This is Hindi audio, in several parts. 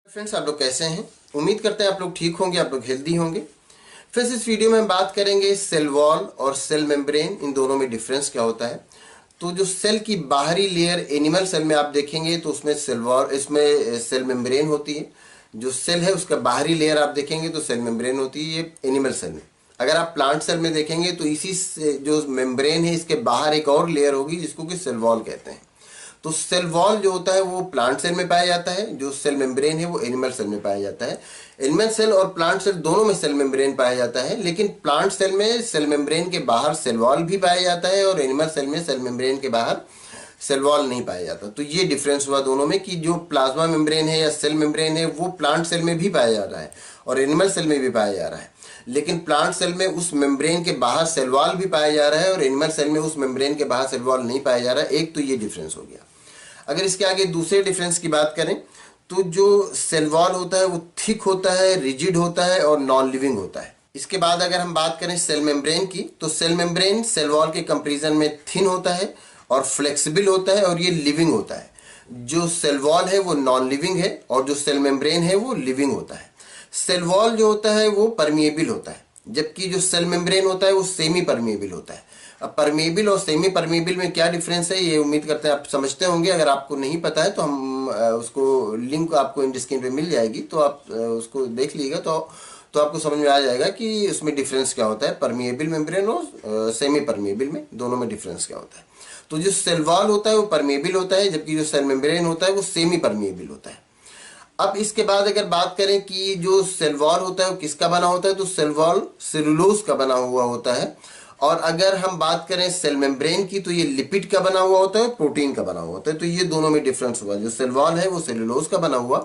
फ्रेंड्स, आप लोग कैसे हैं? उम्मीद करते हैं आप लोग ठीक होंगे, आप लोग हेल्दी होंगे। फ्रेंड्स, इस वीडियो में हम बात करेंगे सेल वॉल और सेल मेम्ब्रेन, इन दोनों में डिफरेंस क्या होता है। तो जो सेल की बाहरी लेयर एनिमल सेल में आप देखेंगे तो उसमें सेल वॉल, इसमें सेल मेम्ब्रेन होती है। जो सेल है उसका बाहरी लेयर आप देखेंगे तो सेल मेम्ब्रेन होती है, ये एनिमल सेल में। अगर आप प्लांट सेल में देखेंगे तो इसी से जो मेम्ब्रेन है इसके बाहर एक और लेयर होगी जिसको कि सेल वॉल कहते हैं। तो सेल वॉल जो होता है वो प्लांट सेल में पाया जाता है, जो सेल मेम्ब्रेन है वो एनिमल सेल में पाया जाता है। एनिमल सेल और प्लांट सेल दोनों में सेल मेम्ब्रेन पाया जाता है, लेकिन प्लांट सेल में सेल मेम्ब्रेन के बाहर सेल वॉल भी पाया जाता है और एनिमल सेल में सेल मेम्ब्रेन के बाहर सेल वॉल नहीं पाया जाता। तो ये डिफरेंस हुआ दोनों में कि जो प्लाज्मा मेम्ब्रेन है या सेल मेम्ब्रेन है वो प्लांट सेल में भी पाया जा रहा है और एनिमल सेल में भी पाया जा रहा है, लेकिन प्लांट सेल में उस मेम्ब्रेन के बाहर सेल वॉल भी पाया जा रहा है और एनिमल सेल में उस मेम्ब्रेन के बाहर सेल वॉल नहीं पाया जा रहा है। एक तो ये डिफरेंस हो गया। अगर इसके आगे दूसरे डिफरेंस की बात करें तो जो सेल वॉल होता है वो थिक होता है, रिजिड होता है और नॉन लिविंग होता है। इसके बाद अगर हम बात करें सेल मेम्ब्रेन की, तो सेल मेम्ब्रेन सेल वॉल के कंपैरिजन में थिन होता है और फ्लेक्सिबल होता है और ये लिविंग होता है। जो सेल वॉल है वो नॉन लिविंग है और जो सेल मेम्ब्रेन है वो लिविंग होता है। सेल वॉल जो होता है वो परमिएबल होता है, जबकि जो सेल मेम्ब्रेन होता है वो सेमी परमिएबल होता है। अब परमिएबल और सेमी परमिएबल में क्या डिफरेंस है ये उम्मीद करते हैं आप समझते होंगे। अगर आपको नहीं पता है तो हम उसको लिंक आपको इन स्क्रीन पे मिल जाएगी, तो आप उसको देख लीजिएगा तो आपको समझ में आ जाएगा कि उसमें डिफरेंस क्या होता है परमिएबल मेम्ब्रेन और सेमी परमिएबल में, दोनों में डिफरेंस क्या होता है। तो जो सेल वॉल होता है वो परमिएबल होता है, जबकि जो सेल मेम्ब्रेन होता है वो सेमी परमिएबल होता है। अब इसके बाद अगर बात करें कि जो सेल वॉल होता है वो किसका बना होता है, तो सेल वॉल सेलुलोज का बना हुआ होता है। और अगर हम बात करें सेल मेम्ब्रेन की तो ये लिपिड का बना हुआ होता है, प्रोटीन का बना हुआ होता है। तो ये दोनों में डिफरेंस हुआ। जो सेल वॉल है वो सेलुलोज का बना हुआ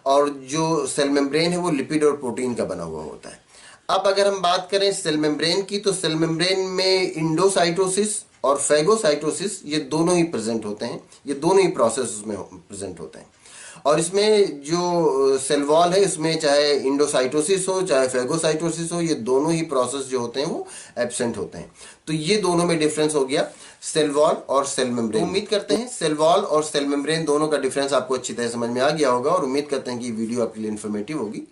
और जो सेल मेम्ब्रेन है वो लिपिड और प्रोटीन का बना हुआ होता है। अब अगर हम बात करें सेल मेम्ब्रेन की तो सेल मेम्ब्रेन में इंडोसाइटोसिस और फैगोसाइटोसिस ये दोनों ही प्रेजेंट होते हैं, ये दोनों ही प्रोसेस उसमें प्रेजेंट होते हैं। और इसमें जो सेल वॉल है इसमें चाहे इंडोसाइटोसिस हो चाहे फैगोसाइटोसिस हो, ये दोनों ही प्रोसेस जो होते हैं वो एब्सेंट होते हैं। तो ये दोनों में डिफरेंस हो गया सेल वॉल और सेल मेम्ब्रेन। तो उम्मीद करते हैं सेल वॉल और सेल मेम्ब्रेन दोनों का डिफरेंस आपको अच्छी तरह समझ में आ गया होगा और उम्मीद करते हैं कि वीडियो आपके लिए इन्फॉर्मेटिव होगी।